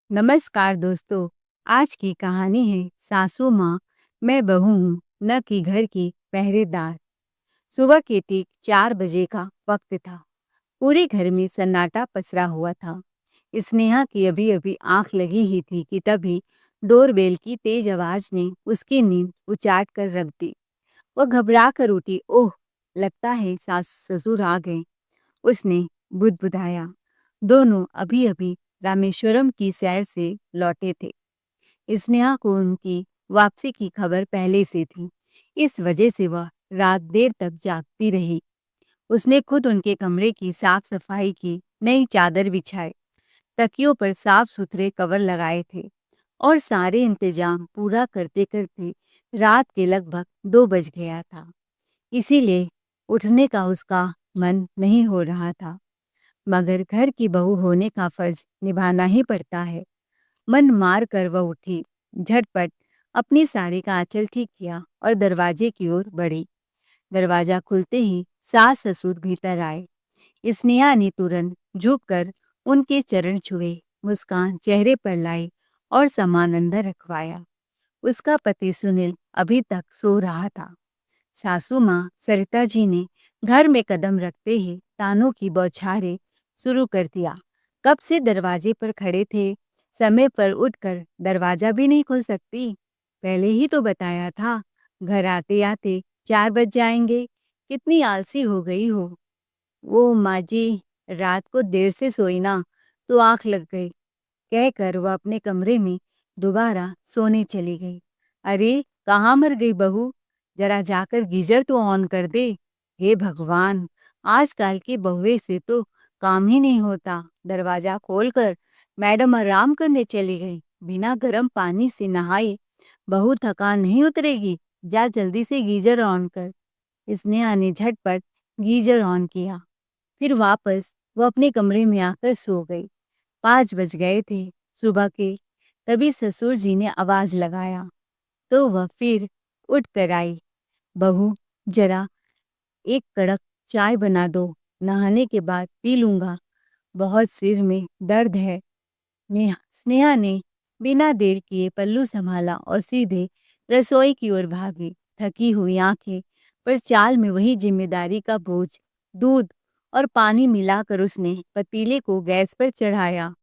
नमस्कार दोस्तों। आज की कहानी है सासू माँ मैं बहू हूँ न कि घर की पहरेदार। सुबह के ठीक 4 बजे का वक्त था। पूरे घर में सन्नाटा पसरा हुआ था। स्नेहा की अभी अभी आंख लगी ही थी कि तभी डोरबेल की तेज आवाज ने उसकी नींद उचाट कर रख दी। वह घबरा कर उठी। ओह, लगता है सासू ससुर आ गए, उसने बुदबुदाया। दोनों अभी अभी रामेश्वरम की सैर से लौटे थे। स्नेहा को उनकी वापसी की खबर पहले से थी। इस वजह से वह रात देर तक जागती रही। उसने खुद उनके कमरे की साफ सफाई की, नई चादर बिछाए, तकियों पर साफ सुथरे कवर लगाए थे और सारे इंतजाम पूरा करते करते रात के लगभग 2 बज गया था। इसीलिए उठने का उसका मन नहीं हो रहा था, मगर घर की बहू होने का फर्ज निभाना ही पड़ता है। मन मार कर वह उठी, झटपट अपनी साड़ी का आंचल ठीक किया और दरवाजे की ओर बढ़ी। दरवाजा खुलते ही सास ससुर भीतर आए। स्नेहा ने तुरंत झुककर उनके चरण छुए, मुस्कान चेहरे पर लाई और सामान अंदर रखवाया। उसका पति सुनील अभी तक सो रहा था। सासू माँ सरिता जी ने घर में कदम रखते ही तानों की बौछारें शुरू कर दिया। कब से दरवाजे पर खड़े थे, समय पर उठकर दरवाजा भी नहीं खोल सकती। पहले ही तो बताया था, घर आते आते 4 बज जाएंगे। कितनी आलसी हो गई हो। वो माँ जी, रात को देर से सोई ना, तो आंख लग गई, कहकर वह अपने कमरे में दोबारा सोने चली गई। अरे, कहाँ मर गई बहू, जरा जाकर गीजर तो ऑन कर दे। हे भगवान, आजकल की बहुएं से तो काम ही नहीं होता। दरवाजा खोलकर मैडम आराम करने चली गई। बिना गर्म पानी से नहाए बहू थकान नहीं उतरेगी। जा जल्दी से गीजर ऑन कर। स्नेहा ने झटपट गीजर ऑन किया। फिर वापस वो अपने कमरे में आकर सो गई। 5 बज गए थे सुबह के। तभी ससुर जी ने आवाज लगाया तो वह फिर उठ कर आई। बहू, जरा एक कड़क चाय बना दो, नहाने के बाद पी लूंगा, बहुत सिर में दर्द है। स्नेहा ने बिना देर किए पल्लू संभाला और सीधे रसोई की ओर भागी। थकी हुई आंखें पर चाल में वही जिम्मेदारी का बोझ। दूध और पानी मिलाकर उसने पतीले को गैस पर चढ़ाया।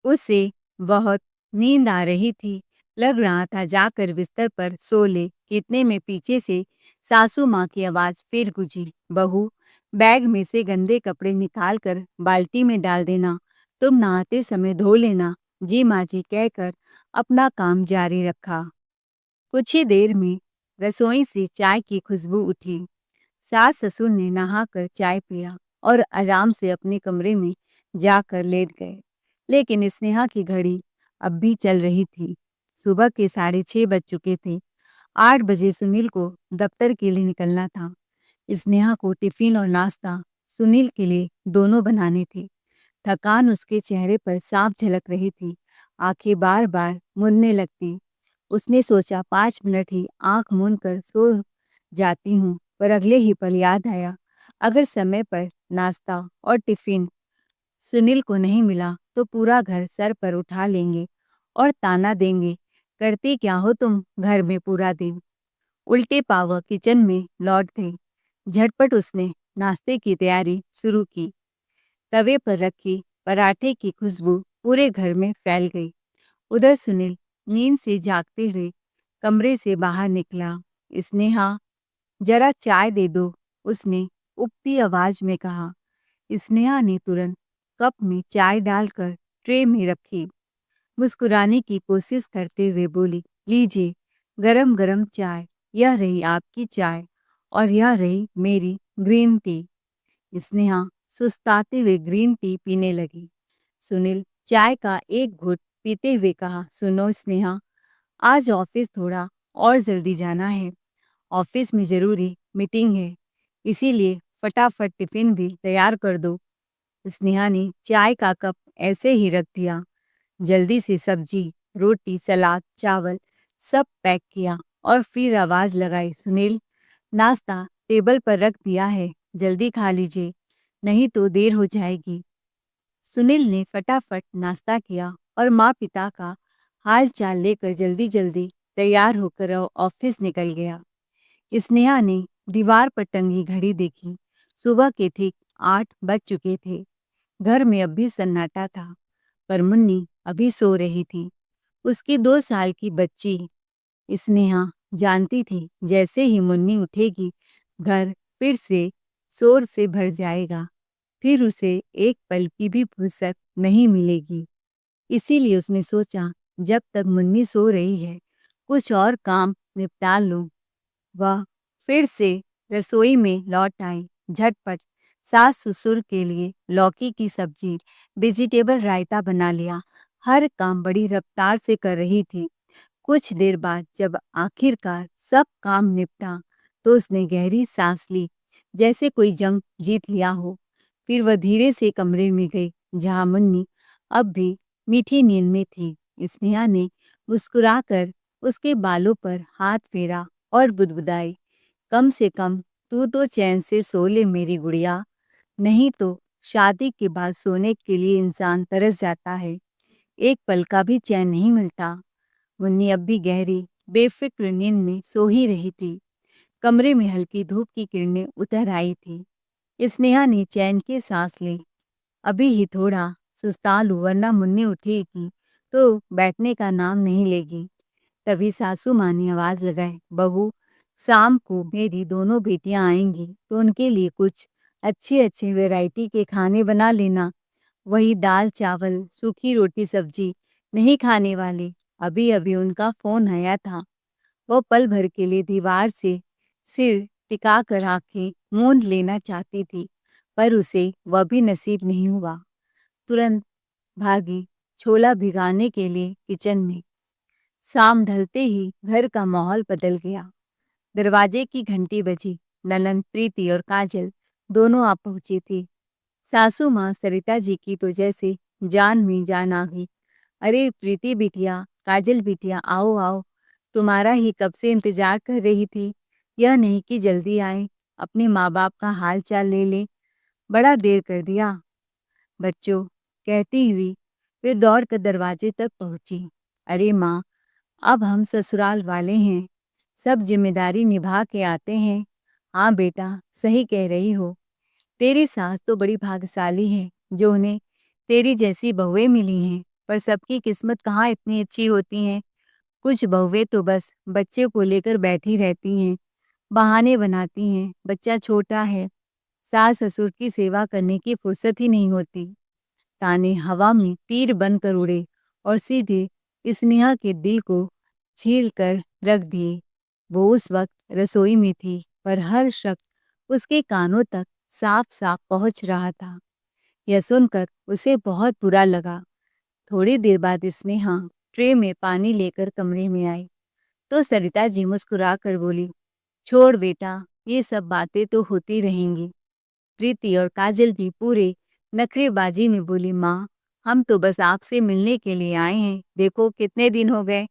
उसे बहुत नींद आ रही थी। लग रहा था जाकर बिस्तर पर सो ले कि इतने में पीछे से सासू माँ की आवाज फिर गूंजी। बहू, बैग में से गंदे कपड़े निकाल कर बाल्टी में डाल देना, तुम नहाते समय धो लेना। जी माँ जी, कहकर अपना काम जारी रखा। कुछ ही देर में रसोई से चाय की खुशबू उठी। सास ससुर ने नहाकर चाय पिया और आराम से अपने कमरे में जाकर लेट गए। लेकिन स्नेहा की घड़ी अब भी चल रही थी। सुबह के 6:30 बज चुके थे। 8 बजे सुनील को दफ्तर के लिए निकलना था। स्नेहा को टिफिन और नाश्ता सुनील के लिए दोनों बनाने थे। थकान उसके चेहरे पर साफ झलक रही थी। आंखें बार बार मुड़ने लगती। उसने सोचा 5 मिनट ही आंख मूंद कर सो जाती हूँ, पर अगले ही पल याद आया, अगर समय पर नाश्ता और टिफिन सुनील को नहीं मिला तो पूरा घर सर पर उठा लेंगे और ताना देंगे, करती क्या हो तुम घर में पूरा दिन। उल्टे पाव किचन में लौट गई। झटपट उसने नाश्ते की तैयारी शुरू की। तवे पर रखी पराठे की खुशबू पूरे घर में फैल गई। उधर सुनील नींद से जागते हुए कमरे से बाहर निकला। स्नेहा, जरा चाय दे दो, उसने उबती आवाज में कहा। स्नेहा ने तुरंत कप में चाय डालकर ट्रे में रखी। मुस्कुराने की कोशिश करते हुए बोली, लीजिए गरम गरम चाय, यह रही आपकी चाय और यह रही मेरी ग्रीन टी। स्नेहा सुस्ताते हुए ग्रीन टी पीने लगी। सुनील चाय का एक घुट पीते हुए कहा, सुनो स्नेहा, आज ऑफिस थोड़ा और जल्दी जाना है। ऑफिस में जरूरी मीटिंग है, इसीलिए फटाफट टिफिन भी तैयार कर दो। स्नेहा ने चाय का कप ऐसे ही रख दिया। जल्दी से सब्जी, रोटी, सलाद, चावल सब पैक किया और फिर आवाज लगाई, सुनील, नाश्ता टेबल पर रख दिया है, जल्दी खा लीजिए, नहीं तो देर हो जाएगी। सुनील ने फटाफट नाश्ता किया और माँ पिता का हाल चाल लेकर जल्दी जल्दी तैयार होकर ऑफिस निकल गया। स्नेहा ने दीवार पर टंगी घड़ी देखी। सुबह के ठीक 8 बज चुके थे। घर में अब भी सन्नाटा था, पर मुन्नी अभी सो रही थी। उसकी 2 साल की बच्ची स्नेहा जानती थी, जैसे ही मुन्नी उठेगी, घर फिर से शोर से भर जाएगा। फिर उसे एक पल की भी फुर्सत नहीं मिलेगी। इसीलिए उसने सोचा, जब तक मुन्नी सो रही है, कुछ और काम निपटा लूं। वह फिर से रसोई में लौट आई। झटपट सास-ससुर के लिए लौकी की सब्जी, वेजिटेबल रायता बना लिया। हर काम बड़ी रफ्तार से कर रही थी। कुछ देर बाद जब आखिरकार सब काम निपटा, तो उसने गहरी सांस ली, जैसे कोई जंग जीत लिया हो। फिर वह धीरे से कमरे में गई, जहाँ मुन्नी अब भी मीठी नींद में थी। स्नेहा ने मुस्कुराकर उसके बालों पर हाथ फेरा और बुदबुदाई, कम से कम तू तो चैन से सो ले मेरी गुड़िया, नहीं तो शादी के बाद सोने के लिए इंसान तरस जाता है, एक पल का भी चैन नहीं मिलता। मुन्नी अब भी गहरी बेफिक्र नींद में सो ही रही थी। कमरे में हल्की धूप की किरणें उतर आई थी। स्नेहा ने चैन की सांस ली। अभी ही थोड़ा सुस्ता लूं, वरना मुन्नी उठेगी तो बैठने का नाम नहीं लेगी। तभी सासू माँ ने आवाज लगाई, बहू, शाम को मेरी दोनों बेटियां आएंगी, तो उनके लिए कुछ अच्छे अच्छे वैरायटी के खाने बना लेना। वही दाल चावल, सूखी रोटी सब्जी नहीं खाने वाले। अभी अभी उनका फोन आया था। वो पल भर के लिए दीवार से सिर टिका कर आंखें मूंद लेना चाहती थी, पर उसे वह भी नसीब नहीं हुआ। तुरंत भागी छोला भिगाने के लिए किचन में। शाम ढलते ही घर का माहौल बदल गया। दरवाजे की घंटी बजी। ननंद प्रीति और काजल दोनों आ पहुंची थी। सासू माँ सरिता जी की तो जैसे जान में जान आ गई। अरे प्रीति बिटिया, काजल बिटिया, आओ आओ, तुम्हारा ही कब से इंतजार कर रही थी। यह नहीं कि जल्दी आए, अपने माँ बाप का हाल चाल ले ले, बड़ा देर कर दिया बच्चों, कहती हुई फिर दौड़ कर दरवाजे तक पहुंची। अरे माँ, अब हम ससुराल वाले हैं, सब जिम्मेदारी निभा के आते हैं। हाँ बेटा, सही कह रही हो। तेरी सास तो बड़ी भाग्यशाली है, जो उन्हें तेरी जैसी बहुएं मिली हैं, पर सबकी किस्मत कहाँ इतनी अच्छी होती हैं। कुछ बहुएं तो बस बच्चे को लेकर बैठी रहती हैं, बहाने बनाती हैं, बच्चा छोटा है, सास ससुर की सेवा करने की फुर्सत ही नहीं होती। ताने हवा में तीर बनकर उड़े और सीधे स्नेहा के दिल को छील कर रख दिए। वो उस वक्त रसोई में थी, पर हर शब्द उसके कानों तक साफ साफ पहुंच रहा था। यह सुनकर उसे बहुत बुरा लगा। थोड़ी देर बाद स्नेहा ट्रे में पानी लेकर कमरे में आई, तो सरिता जी मुस्कुरा कर बोली, छोड़ बेटा, ये सब बातें तो होती रहेंगी। प्रीति और काजल भी पूरे नखरेबाजी में बोली, माँ, हम तो बस आपसे मिलने के लिए आए हैं, देखो कितने दिन हो गए।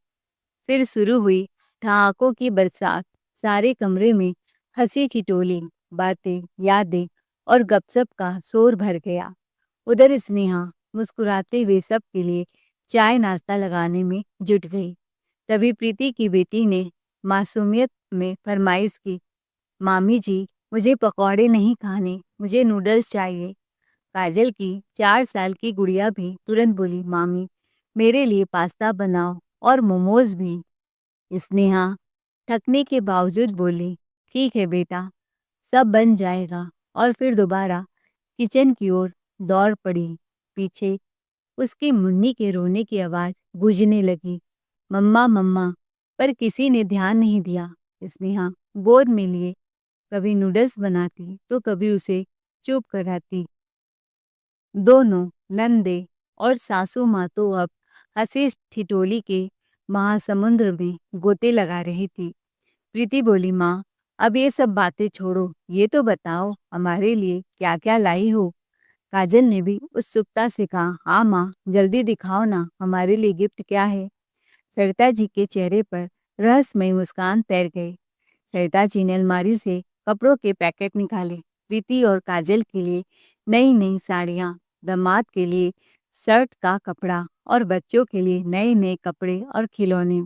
फिर शुरू हुई ठहाकों की बरसात। सारे कमरे में हंसी ठिठोली, बातें, यादें और गपशप का शोर भर गया। उधर स्नेहा मुस्कुराते हुए सबके लिए चाय नाश्ता लगाने में जुट गई। तभी प्रीति की बेटी ने मासूमियत में फरमाइश की, मामी जी, मुझे पकौड़े नहीं खाने, मुझे नूडल्स चाहिए। काजल की 4 साल की गुड़िया भी तुरंत बोली, मामी, मेरे लिए पास्ता बनाओ और मोमोज भी। स्नेहा थकने के बावजूद बोली, ठीक है बेटा, सब बन जाएगा। और फिर दोबारा किचन की ओर दौड़ पड़ी। पीछे उसकी मुन्नी के रोने की आवाज गूंजने लगी, मम्मा मम्मा, पर किसी ने ध्यान नहीं दिया। स्नेहा गोद में लिए कभी नूडल्स बनाती तो कभी उसे चुप कराती। दोनों नंदे और सासू माँ तो अब हंसी ठिठोली के महासमुद्र में गोते लगा रही थी। प्रीति बोली, माँ, अब ये सब बातें छोड़ो, ये तो बताओ हमारे लिए क्या क्या लाई हो। काजल ने भी उत्सुकता से कहा, हाँ माँ, जल्दी दिखाओ ना, हमारे लिए गिफ्ट क्या है। सरिता जी के चेहरे पर रहस्यमय मुस्कान तैर गई। सरिता जी ने अलमारी से कपड़ों के पैकेट निकाले। प्रीति और काजल के लिए नई नई साड़ियाँ, दामाद के लिए शर्ट का कपड़ा और बच्चों के लिए नए नए कपड़े और खिलौने।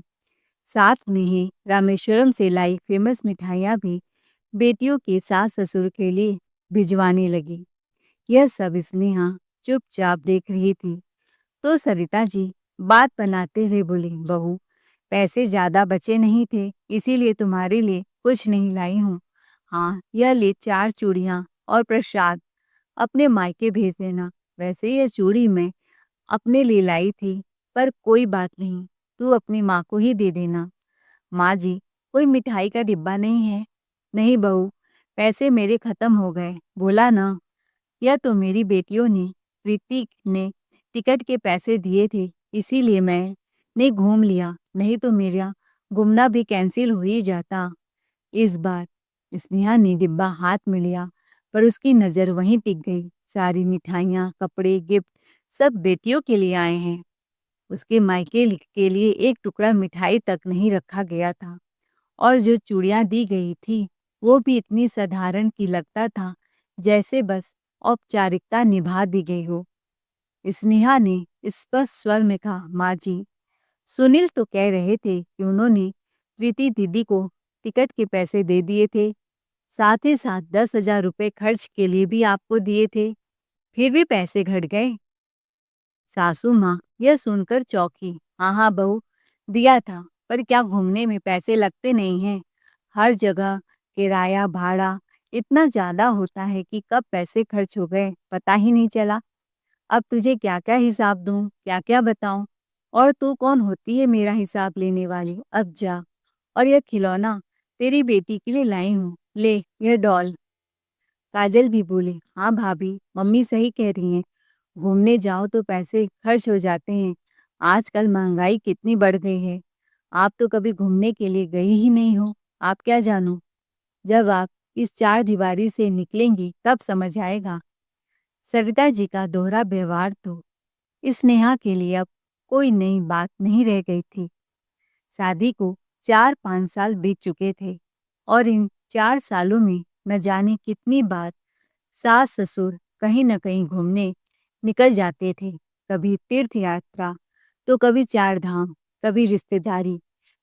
साथ में ही रामेश्वरम से लाई फेमस मिठाइयाँ भी बेटियों के सास ससुर के लिए भिजवाने लगी। यह सब स्नेहा चुपचाप देख रही थी। तो सरिता जी बात बनाते हुए बोली, बहू, पैसे ज्यादा बचे नहीं थे, इसीलिए तुम्हारे लिए कुछ नहीं लाई हूँ। हाँ, यह ले 4 चूड़ियाँ और प्रसाद अपने मायके भेज देना। वैसे यह चूड़ी मैं अपने लिए लाई थी, पर कोई बात नहीं, तू अपनी माँ को ही दे देना। माँ जी, कोई मिठाई का डिब्बा नहीं है? नहीं बहू, पैसे मेरे खत्म हो गए, बोला ना। यह तो मेरी बेटियों ने, ऋतिक ने टिकट के पैसे दिए थे, इसीलिए मैंने घूम लिया, नहीं तो मेरा घूमना भी कैंसिल हो ही जाता। इस बार स्नेहा ने डिब्बा हाथ में लिया, पर उसकी नज़र वहीं टिक गई। सारी मिठाइयाँ, कपड़े, गिफ्ट सब बेटियों के लिए आए हैं। उसके मायके के लिए एक टुकड़ा मिठाई तक नहीं रखा गया था। और जो चूड़ियाँ दी गई थी, वो भी इतनी साधारण कि लगता था जैसे बस औपचारिकता निभा दी गई हो। स्नेहा ने स्पष्ट स्वर में कहा, माँ जी, सुनील तो कह रहे थे कि उन्होंने प्रीति दीदी को टिकट के पैसे दे दिए थे, साथ ही साथ 10,000 रुपए खर्च के लिए भी आपको दिए थे, फिर भी पैसे घट गए। सासू माँ यह सुनकर चौंकी। हाँ हाँ बहू, दिया था, पर क्या घूमने में पैसे लगते नहीं हैं? हर जगह किराया भाड़ा इतना ज्यादा होता है कि कब पैसे खर्च हो गए पता ही नहीं चला। अब तुझे क्या क्या हिसाब दूं, क्या क्या बताऊं? और तू कौन होती है मेरा हिसाब लेने वाली? अब जा। और यह खिलौना तेरी बेटी के लिए लाई हूँ, ले यह डॉल। काजल भी बोली, हाँ भाभी, मम्मी सही कह रही हैं, घूमने जाओ तो पैसे खर्च हो जाते हैं। आजकल महंगाई कितनी बढ़ गई है। आप तो कभी घूमने के लिए गई ही नहीं हो, आप क्या जानो। जब आप इस चार दीवारी से निकलेंगी तब समझ आएगा। सरिता जी का दोहरा व्यवहार तो स्नेहा के लिए अब कोई नई बात नहीं रह गई थी। शादी को 4-5 साल बीत चुके थे और इन 4 सालों में न जाने कितनी बार सास ससुर कहीं न कहीं घूमने निकल जाते थे। कभी तीर्थ यात्रा, तो कभी 4 धाम, कभी रिश्तेदारी,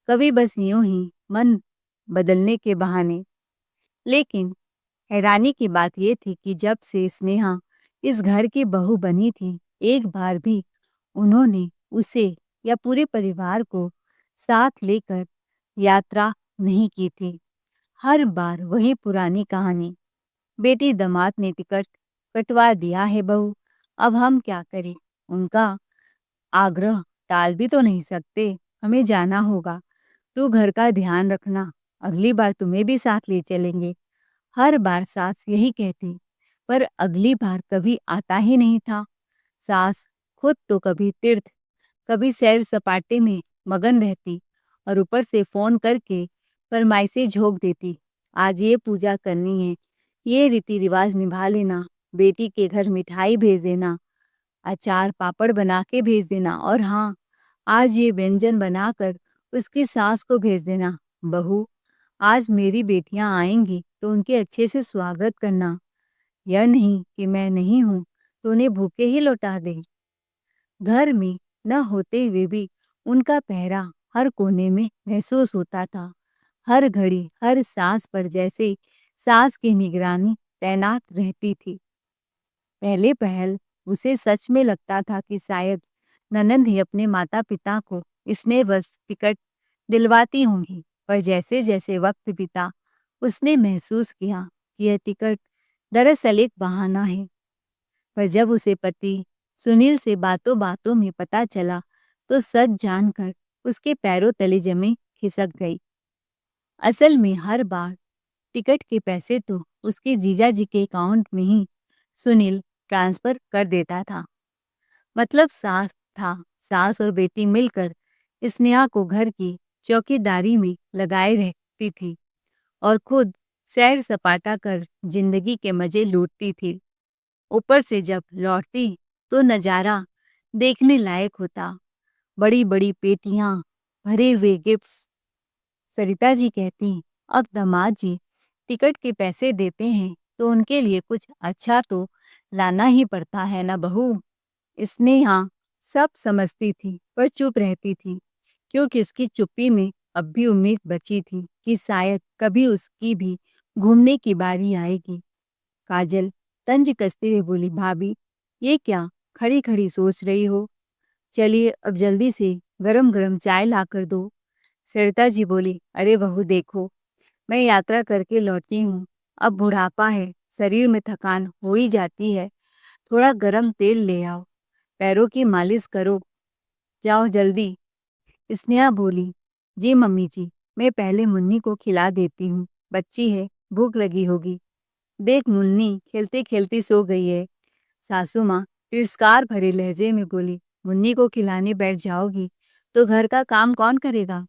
कभी बस यूं ही मन बदलने के बहाने। लेकिन हैरानी की बात ये थी कि जब से स्नेहा इस घर की बहू बनी थी, एक बार भी उन्होंने उसे या पूरे परिवार को साथ लेकर यात्रा नहीं की थी। हर बार वही पुरानी कहानी, बेटी दामाद ने टिकट कटवा दिया है बहू, अब हम क्या करें? उनका आग्रह टाल भी तो नहीं सकते, हमें जाना होगा। तू घर का ध्यान रखना, अगली बार तुम्हें भी साथ ले चलेंगे। हर बार सास यही कहती, पर अगली बार कभी आता ही नहीं था। सास खुद तो कभी तीर्थ, कभी सैर सपाटे में मगन रहती और ऊपर से फोन करके फरमाइशें झोंक देती। आज ये पूजा करनी है, ये रीति रिवाज निभा लेना, बेटी के घर मिठाई भेज देना, अचार पापड़ बना के भेज देना, और हाँ, आज ये व्यंजन बनाकर उसकी सास को भेज देना। बहू, आज मेरी बेटियां आएंगी तो उनके अच्छे से स्वागत करना। यह नहीं कि मैं नहीं हूँ तो उन्हें भूखे ही लौटा दे। घर में न होते हुए भी उनका पहरा हर कोने में महसूस होता था। हर घड़ी हर सांस पर जैसे सास की निगरानी तैनात रहती थी। पहले पहल उसे सच में लगता था कि शायद ननंद ही अपने माता पिता को स्नेहवश टिकट दिलवाती होंगी, पर जैसे जैसे वक्त बीता उसने महसूस किया कि यह टिकट दरअसल एक बहाना है। पर जब उसे पति सुनील से बातों बातों में पता चला तो सच जानकर उसके पैरों तले जमीन खिसक गई। असल में हर बार टिकट के पैसे तो उसके जीजा जी के अकाउंट में ही सुनील ट्रांसफर कर देता था। मतलब सास था, सास और बेटी मिलकर स्नेहा को घर की चौकीदारी में लगाए रखती थी और खुद सैर सपाटा कर जिंदगी के मजे लूटती थी। ऊपर से जब लौटती तो नजारा देखने लायक होता। बड़ी बड़ी पेटियां, भरे हुए गिफ्ट्स। सरिता जी कहती, अब दामाद जी टिकट के पैसे देते हैं तो उनके लिए कुछ अच्छा तो लाना ही पड़ता है ना बहू। स्नेहा सब समझती थी पर चुप रहती थी, क्योंकि उसकी चुप्पी में अब भी उम्मीद बची थी कि शायद कभी उसकी भी घूमने की बारी आएगी। काजल तंज कसते हुए बोली, भाभी ये क्या खड़ी खड़ी सोच रही हो? चलिए अब जल्दी से गरम गरम चाय ला कर दो। सरिता जी बोली, अरे बहू देखो, मैं यात्रा करके लौटी हूँ, अब बुढ़ापा है, शरीर में थकान हो ही जाती है, थोड़ा गरम तेल ले आओ, पैरों की मालिश करो, जाओ जल्दी। स्नेहा बोली, जी मम्मी जी, मैं पहले मुन्नी को खिला देती हूँ, बच्ची है, भूख लगी होगी। देख मुन्नी खेलते खेलते सो गई है। सासू माँ तिरस्कार भरे लहजे में बोली, मुन्नी को खिलाने बैठ जाओगी तो घर का काम कौन करेगा?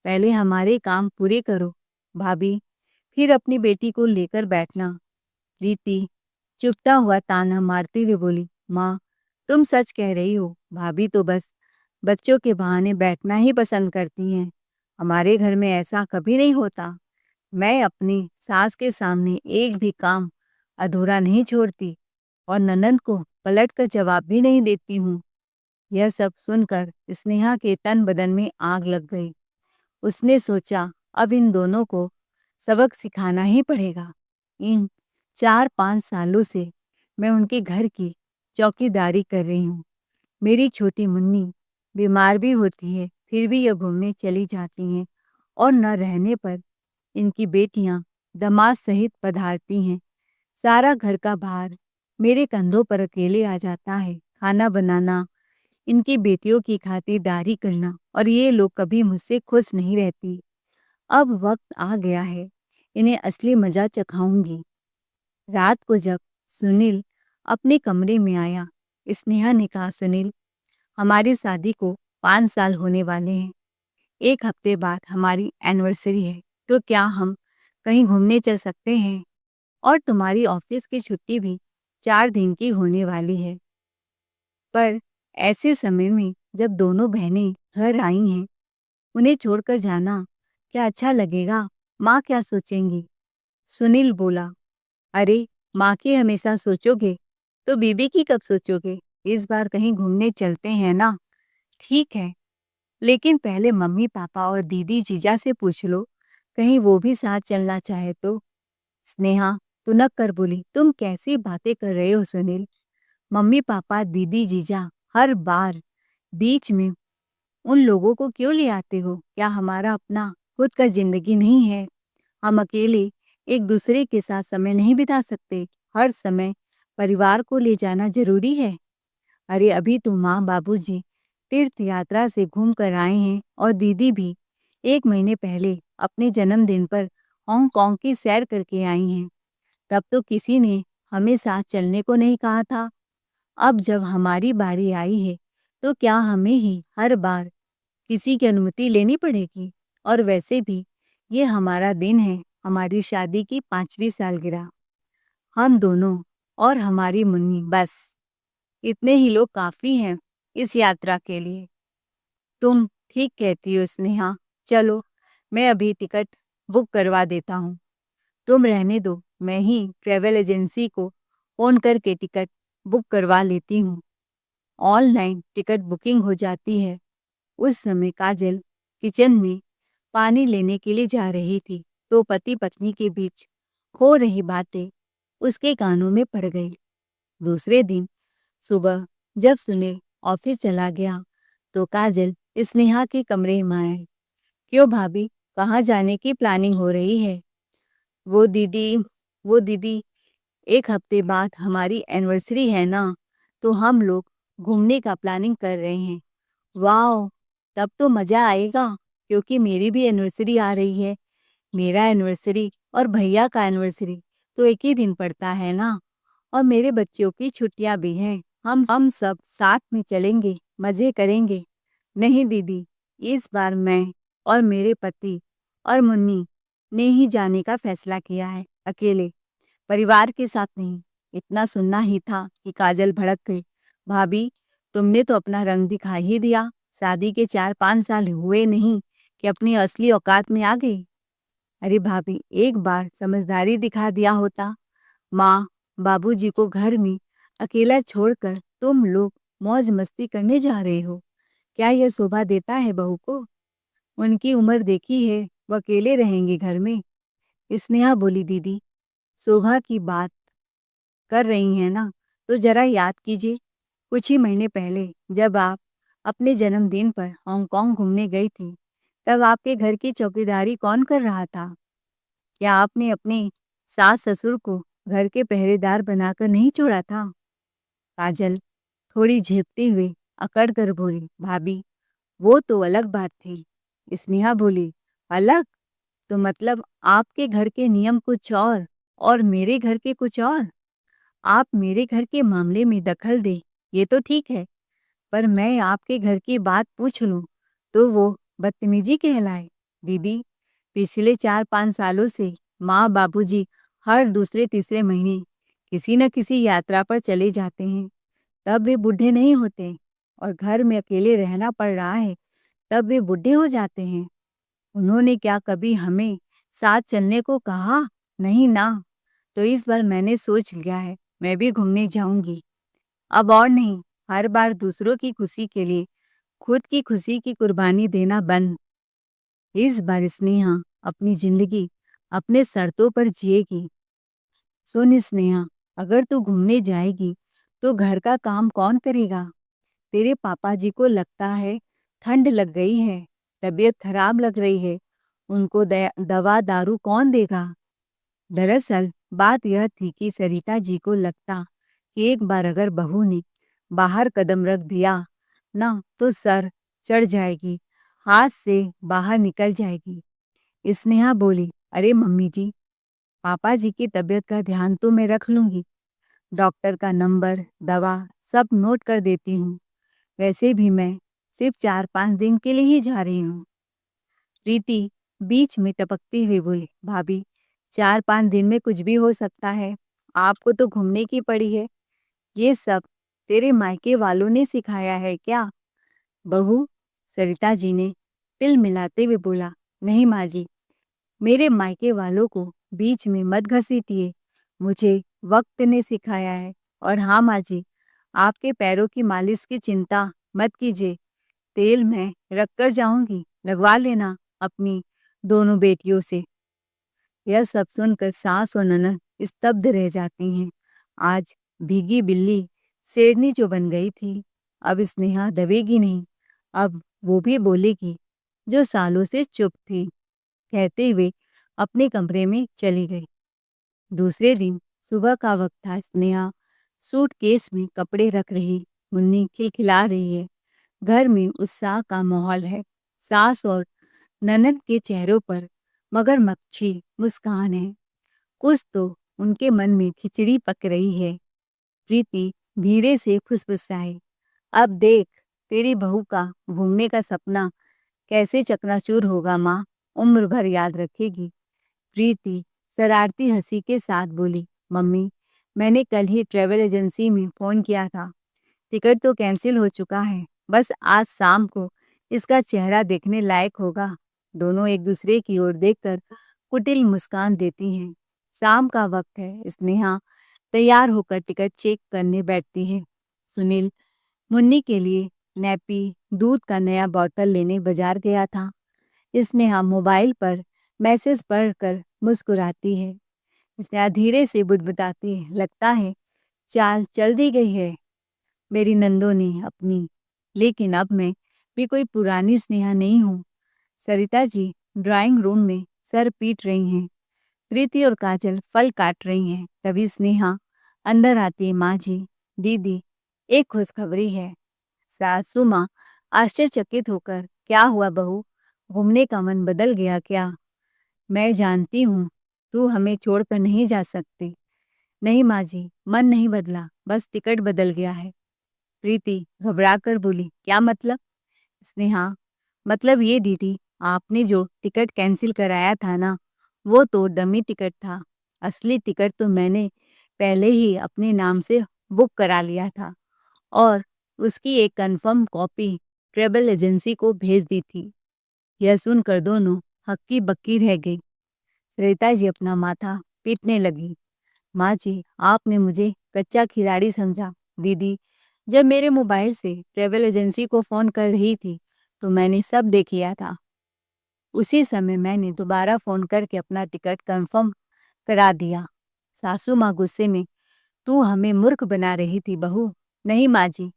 पहले हमारे काम पूरे करो भाभी, फिर अपनी बेटी को लेकर बैठना। रीति चुपता हुआ ताना मारते हुए बोली, माँ तुम सच कह रही हो, भाभी तो बस बच्चों के बहाने बैठना ही पसंद करती हैं। हमारे घर में ऐसा कभी नहीं होता। मैं अपनी सास के सामने एक भी काम अधूरा नहीं छोड़ती और ननंद को पलट कर जवाब भी नहीं देती हूँ। यह सब सुनकर स्नेहा के तन बदन में आग लग गई। उसने सोचा अब इन दोनों को सबक सिखाना ही पड़ेगा। इन 4-5 सालों से मैं उनके घर की चौकीदारी कर रही हूँ। मेरी छोटी मुन्नी बीमार भी होती है, फिर भी यह घूमने चली जाती हैं और न रहने पर इनकी बेटियां दामाद सहित पधारती हैं। सारा घर का भार मेरे कंधों पर अकेले आ जाता है। खाना बनाना, इनकी बेटियों की खातिरदारी करना, और ये लोग कभी मुझसे खुश नहीं रहती। अब वक्त आ गया है, इन्हें असली मजा चखाऊंगी। रात को जब सुनील अपने कमरे में आया, स्नेहा ने कहा, सुनील हमारी शादी को 5 साल होने वाले हैं। 1 हफ्ते बाद हमारी एनिवर्सरी है, तो क्या हम कहीं घूमने चल सकते हैं? और तुम्हारी ऑफिस की छुट्टी भी 4 दिन की होने वाली है। पर ऐसे समय में जब दोनों बहनें घर आई हैं, उन्हें छोड़कर जाना क्या अच्छा लगेगा? माँ क्या सोचेंगी? सुनील बोला, अरे माँ की हमेशा सोचोगे तो बीबी की कब सोचोगे? इस बार कहीं घूमने चलते हैं ना? ठीक है, लेकिन पहले मम्मी पापा और दीदी जीजा से पूछ लो, कहीं वो भी साथ चलना चाहे तो। स्नेहा तुनक कर बोली, तुम कैसी बातें कर रहे हो सुनील? मम्मी पापा दीदी जीजा हर बार बीच में उन लोगों को क्यों ले आते हो? क्या हमारा अपना खुद का जिंदगी नहीं है? हम अकेले एक दूसरे के साथ समय नहीं बिता सकते? हर समय परिवार को ले जाना जरूरी है? अरे अभी तो माँ बाबूजी तीर्थ यात्रा से घूम कर आए हैं और दीदी भी 1 महीने पहले अपने जन्मदिन पर हांगकांग की सैर करके आई हैं। तब तो किसी ने हमें साथ चलने को नहीं कहा था। अब जब हमारी बारी आई है, तो क्या हमें ही हर बार किसी की अनुमति लेनी पड़ेगी? और वैसे भी ये हमारा दिन है, हमारी शादी की 5वीं सालगिरह। हम दोनों और हमारी मुन्नी, बस इतने ही लोग काफी हैं इस यात्रा के लिए। तुम ठीक कहती हो स्नेहा, चलो मैं अभी टिकट बुक करवा देता हूँ। तुम रहने दो, मैं ही ट्रैवल एजेंसी को फोन करके टिकट बुक करवा लेती हूँ। ऑनलाइन टिकट बुकिंग हो जाती है। उस समय काजल किचन में पानी लेने के लिए जा रही थी, तो पति पत्नी के बीच हो रही बातें उसके कानों में पड़ गई। दूसरे दिन सुबह जब सुनील ऑफिस चला गया, तो काजल स्नेहा के कमरे में आए। क्यों भाभी, कहाँ जाने की प्लानिंग हो रही है? वो दीदी वो दीदी 1 हफ्ते बाद हमारी एनिवर्सरी है ना, तो हम लोग घूमने का प्लानिंग कर रहे हैं। वाह, तब तो मज़ा आएगा, क्योंकि मेरी भी एनिवर्सरी आ रही है। मेरा एनिवर्सरी और भैया का एनिवर्सरी तो एक ही दिन पड़ता है ना, और मेरे बच्चों की छुट्टियां भी हैं। हम सब साथ में चलेंगे, मज़े करेंगे। नहीं दीदी, इस बार मैं और मेरे पति और मुन्नी ने ही जाने का फैसला किया है, अकेले, परिवार के साथ नहीं। इतना सुनना ही था कि काजल भड़क गई। भाभी, तुमने तो अपना रंग दिखा ही दिया। शादी के 4-5 साल हुए नहीं कि अपनी असली औकात में आ गई। अरे भाभी, एक बार समझदारी दिखा दिया होता। माँ बाबूजी को घर में अकेला छोड़कर तुम लोग मौज मस्ती करने जा रहे हो। क्या यह शोभा देता है बहू को? उनकी उम्र देखी है, वो अकेले रहेंगे घर में। स्नेहा बोली, दीदी शोभा की बात कर रही हैं ना, तो जरा याद कीजिए कुछ ही महीने पहले जब आप अपने जन्मदिन पर हांगकांग घूमने गई थी, तब आपके घर की चौकीदारी कौन कर रहा था? क्या आपने अपने सास ससुर को घर के पहरेदार बनाकर नहीं छोड़ा था? काजल थोड़ी झेपते हुए अकड़ कर बोली, भाभी वो तो अलग बात थी। स्नेहा बोली, अलग? तो मतलब आपके घर के नियम कुछ और मेरे घर के कुछ और। आप मेरे घर के मामले में दखल दे, ये तो ठीक है, पर मैं आपके घर की बात पूछ लूं तो वो बदतमीजी कहलाए। दीदी पिछले 4-5 सालों से माँ बाबूजी हर दूसरे तीसरे महीने किसी न किसी यात्रा पर चले जाते हैं, तब वे बूढ़े नहीं होते, और घर में अकेले रहना पड़ रहा है तब वे बूढ़े हो जाते हैं। उन्होंने क्या कभी हमें साथ चलने को कहा? नहीं ना। तो इस बार मैंने सोच लिया है, मैं भी घूमने जाऊंगी। अब और नहीं, हर बार दूसरों की खुशी के लिए खुद की खुशी की कुर्बानी देना बंद। इस बार स्नेहा अपनी जिंदगी अपने शर्तों पर जिएगी। सुन स्नेहा, अगर तू घूमने जाएगी तो घर का काम कौन करेगा? तेरे पापा जी को लगता है ठंड लग गई है, तबीयत खराब लग रही है, उनको दवा दारू कौन देगा? दरअसल बात यह थी कि सरिता जी को लगता कि एक बार अगर बहू ने बाहर कदम रख दिया ना तो सर चढ़ जाएगी, हाथ से बाहर निकल जाएगी। स्नेहा बोली, अरे मम्मी जी, पापा जी की तबीयत का ध्यान तो मैं रख लूंगी। डॉक्टर का नंबर, दवा सब नोट कर देती हूँ। वैसे भी मैं सिर्फ 4-5 दिन के लिए ही जा रही हूँ। प्रीति बीच में टपकती हुई बोली, भाभी 4-5 दिन में कुछ भी हो सकता है, आपको तो घूमने की पड़ी है। ये सब तेरे मायके वालों ने सिखाया है क्या? बहू, सरिता जी ने तिल मिलाते हुए बोला, नहीं माँ जी, मेरे मायके वालों को बीच में मत घसीटिए, मुझे वक्त ने सिखाया है। और हाँ माँ जी, आपके पैरों की मालिश की चिंता मत कीजिए, तेल मैं रख कर जाऊंगी, लगवा लेना अपनी दोनों बेटियों से। यह सब सुनकर सास और ननद स्तब्ध रह जाती हैं। आज भीगी बिल्ली शेरनी जो बन गई थी, अब स्नेहा दबेगी नहीं, अब वो भी बोलेगी जो सालों से चुप थी, कहते हुए अपने कमरे में चली गई। दूसरे दिन सुबह का वक्त था। स्नेहा सूटकेस में कपड़े रख रही, मुन्नी खिलखिला रही है। घर में उत्साह का माहौल है। सास और ननद के चेहरों पर मगरमच्छी मुस्कान है। कुछ तो उनके मन में खिचड़ी पक रही है। प्रीति धीरे से फुसफुसाई, अब देख तेरी बहू का घूमने का सपना कैसे चकनाचूर होगा माँ, उम्र भर याद रखेगी। प्रीति शरारती हंसी के साथ बोली, मम्मी मैंने कल ही ट्रैवल एजेंसी में फ़ोन किया था, टिकट तो कैंसिल हो चुका है, बस आज शाम को इसका चेहरा देखने लायक होगा। दोनों एक दूसरे की ओर देखकर कुटिल मुस्कान देती हैं। शाम का वक्त है। स्नेहा तैयार होकर टिकट चेक करने बैठती है। सुनील मुन्नी के लिए नैपी दूध का नया बॉटल लेने बाजार गया था। स्नेहा मोबाइल पर मैसेज पढ़कर मुस्कुराती है। स्नेहा धीरे से बुदबुदाती है, लगता है चाल चल दी गई है मेरी नंदों ने अपनी, लेकिन अब मैं भी कोई पुरानी स्नेहा नहीं हूँ। सरिता जी ड्राइंग रूम में सर पीट रही हैं। प्रीति और काजल फल काट रही हैं। तभी स्नेहा अंदर आती है, माँ जी, दीदी एक खुशखबरी है। सासू माँ आश्चर्यचकित होकर, क्या हुआ बहू, घूमने का मन बदल गया क्या? मैं जानती हूँ तू हमें छोड़कर नहीं जा सकती। नहीं माँ जी, मन नहीं बदला, बस टिकट बदल गया है। प्रीति घबराकर बोली, क्या मतलब? स्नेहा, मतलब ये दीदी, आपने जो टिकट कैंसिल कराया था ना, वो तो डमी टिकट था। असली टिकट तो मैंने पहले ही अपने नाम से बुक करा लिया था और उसकी एक कंफर्म कॉपी ट्रैवल एजेंसी को भेज दी थी। यह सुनकर दोनों हक्की बक्की रह गई। सरिता जी अपना माथा पीटने लगी। माँ जी, आपने मुझे कच्चा खिलाड़ी समझा। दीदी, जब मेरे मोबाइल से ट्रैवल एजेंसी को फ़ोन कर रही थी, तो मैंने सब देख लिया था। उसी समय मैंने दोबारा फ़ोन करके अपना टिकट कंफर्म करा दिया। सासू माँ गुस्से में, "तू हमें मूर्ख बना रही थी बहू।" "नहीं माँ जी,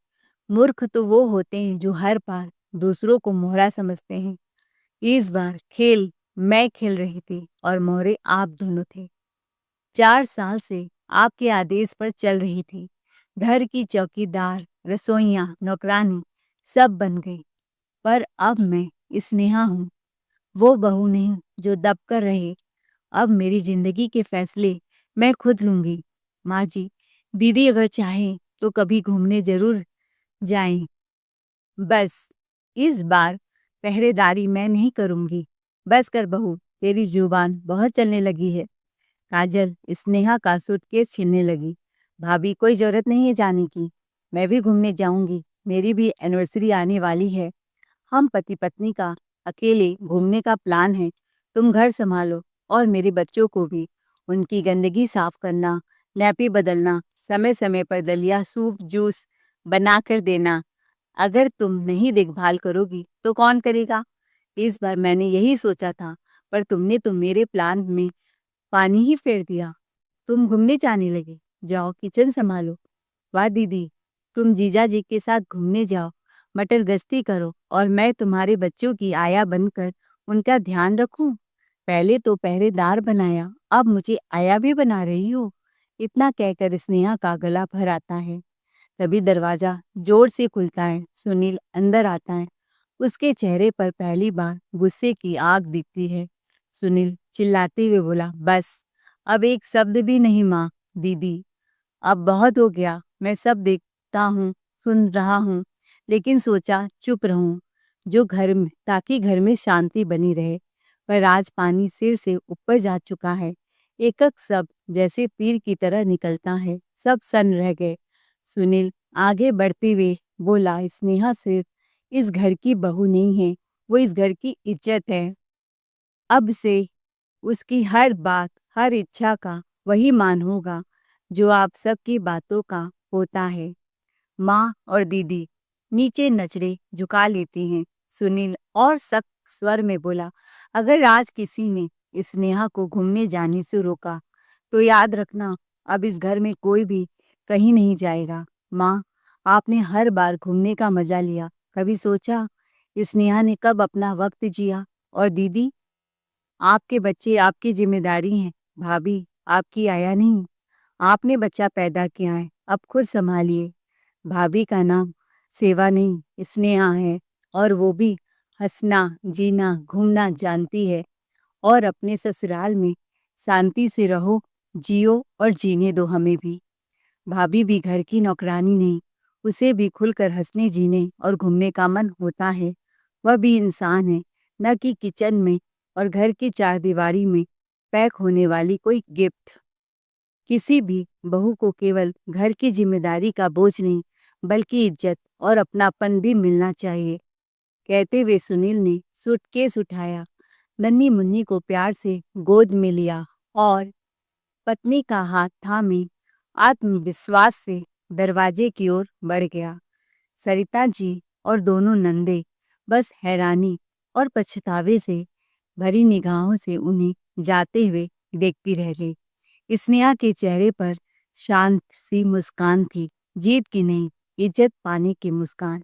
मूर्ख तो वो होते हैं जो हर बार दूसरों को मोहरा समझते हैं। इस बार खेल मैं खेल रही थी और मोहरे आप दोनों थे। 4 साल से आपके आदेश पर चल रही थी। घर की चौकीदार, रसोइयाँ, नौकरानी सब बन गई। पर अब मैं स्नेहा हूँ, वो बहू नहीं जो दब कर रहे। अब मेरी जिंदगी के फैसले मैं खुद लूंगी। माँ जी, दीदी अगर चाहें तो कभी घूमने जरूर जाएं। बस इस बार पहरेदारी मैं नहीं करूंगी। बस कर बहू, तेरी जुबान बहुत चलने लगी है। काजल स्नेहा का सूटकेस छीनने लगी। भाभी, कोई जरूरत नहीं है जाने की। मैं भी घूमने जाऊंगी। मेरी भी एनिवर्सरी आने वाली है। हम पति पत्नी का अकेले घूमने का प्लान है। तुम घर संभालो और मेरे बच्चों को भी उनकी गंदगी साफ करना, नैपी बदलना, समय समय पर दलिया, सूप, जूस बना कर देना। अगर तुम नहीं देखभाल करोगी तो कौन करेगा? इस बार मैंने यही सोचा था, पर तुमने तो मेरे प्लान में पानी ही फेर दिया। तुम घूमने जाने लगे। जाओ किचन संभालो। वाह दीदी, तुम जीजा जी के साथ घूमने जाओ, मटर गश्ती करो और मैं तुम्हारे बच्चों की आया बनकर उनका ध्यान रखूं। पहले तो पहरेदार बनाया, अब मुझे आया भी बना रही हो। इतना कहकर स्नेहा का गला भर आता है। तभी दरवाजा जोर से खुलता है। सुनील अंदर आता है। उसके चेहरे पर पहली बार गुस्से की आग दिखती है। सुनील चिल्लाते हुए बोला, बस अब एक शब्द भी नहीं माँ। दीदी, अब बहुत हो गया। मैं सब देखता हूँ, सुन रहा हूँ, लेकिन सोचा चुप रहूं, जो घर में ताकि घर में शांति बनी रहे। पर आज पानी सिर से ऊपर जा चुका है। एक एक शब्द जैसे तीर की तरह निकलता है। सब सन्न रह गए। सुनील आगे बढ़ते हुए बोला, स्नेहा सिर्फ इस घर की बहू नहीं है, वो इस घर की इज्जत है। अब से उसकी हर बात, हर इच्छा का वही मान होगा जो आप सबकी बातों का होता है। माँ और दीदी नीचे नजरें झुका लेती हैं। सुनील और सख्त स्वर में बोला, अगर आज किसी ने स्नेहा को घूमने जाने से रोका तो याद रखना, अब इस घर में कोई भी कहीं नहीं जाएगा। माँ, आपने हर बार घूमने का मजा लिया, कभी सोचा स्नेहा ने कब अपना वक्त जिया? और दीदी, आपके बच्चे आपकी जिम्मेदारी हैं। भाभी, आपकी आया नहीं, आपने बच्चा पैदा किया है, अब खुद संभालिए। भाभी का नाम सेवा नहीं स्नेहा है, और वो भी हंसना, जीना, घूमना जानती है। और अपने ससुराल में शांति से रहो, जियो और जीने दो हमें भी। भाभी भी घर की नौकरानी नहीं, उसे भी खुलकर हंसने, जीने और घूमने का मन होता है। वह भी इंसान है, न कि किचन में और घर की चारदीवारी में पैक होने वाली कोई गिफ्ट। किसी भी बहू को केवल घर की जिम्मेदारी का बोझ नहीं, बल्कि इज्जत और अपनापन भी मिलना चाहिए। कहते हुए सुनील ने सूटकेस उठाया, नन्ही मुन्नी को प्यार से गोद में लिया और पत्नी का हाथ थामे आत्मविश्वास से दरवाजे की ओर बढ़ गया। सरिता जी और दोनों नंदे बस हैरानी और पछतावे से भरी निगाहों से उन्हें जाते हुए देखती रह गई। स्नेहा के चेहरे पर शांत सी मुस्कान थी, जीत की नहीं, इज्जत पाने की मुस्कान।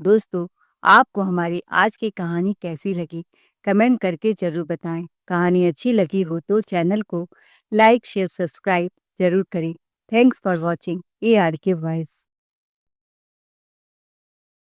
दोस्तों, आपको हमारी आज की कहानी कैसी लगी? कमेंट करके जरूर बताएं। कहानी अच्छी लगी हो तो चैनल को लाइक, शेयर, सब्सक्राइब जरूर करें। Thanks for watching ARK voice.